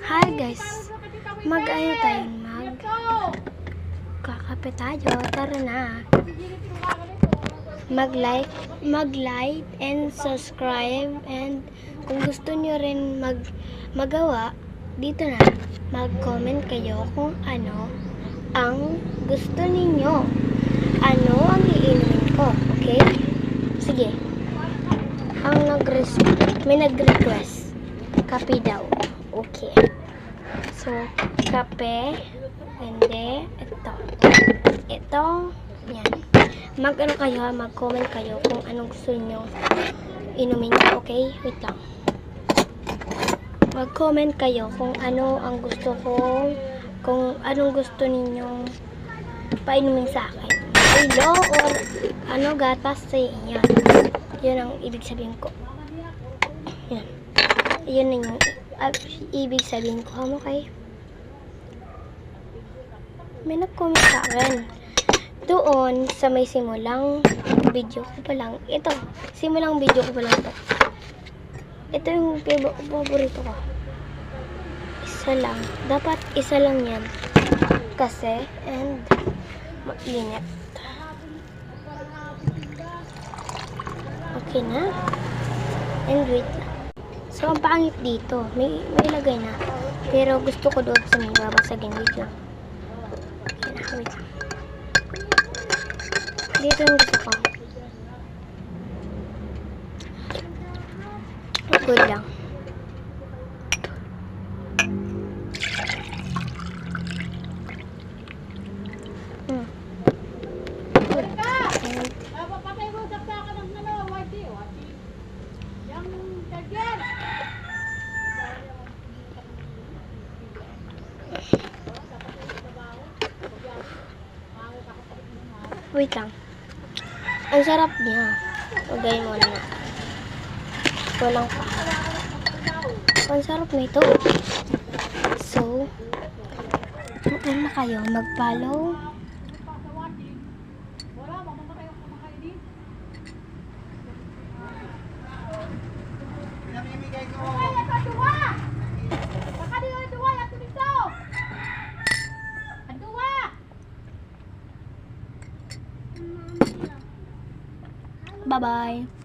Hi guys, mag-ayo tayo, kakape tayo, tara na. Mag-like and subscribe, and kung gusto nyo rin magawa, dito na, mag-comment kayo kung ano ang gusto ninyo, ano ang iinumin ko, okay? Sige, may nag-request, kape daw. Okay. So, kape. Hindi. Ito. Yan. Mag-ano kayo, mag-comment kayo kung anong gusto niyo inumin niyo. Okay? Wait lang. Mag-comment kayo kung ano ang gusto ko, kung anong gusto ninyong painumin sa akin. Hello or ano, gatas sa inyo. Yun ang ibig sabihin ko. Yan. Yun yung ibig sabihin ko. Okay? May nag-comment sa akin. Doon sa may simulang video ko pa lang. Ito. Simulang video ko pa lang ito. Ito yung paborito ko. Isa lang. Dapat isa lang yan. Kasi, and mainit. Okay na. And wait lang. So, ang pangit dito. May lagay na. Pero gusto ko doon sa may babasagin. Wait lang. Okay na. Wait lang. Dito yung gusto ko. Good lang. Wait lang. Ang sarap niya. Lagay mo na. Walang pa. Ang sarap na ito. So, ano na kayo? Mag-follow. Bye-bye.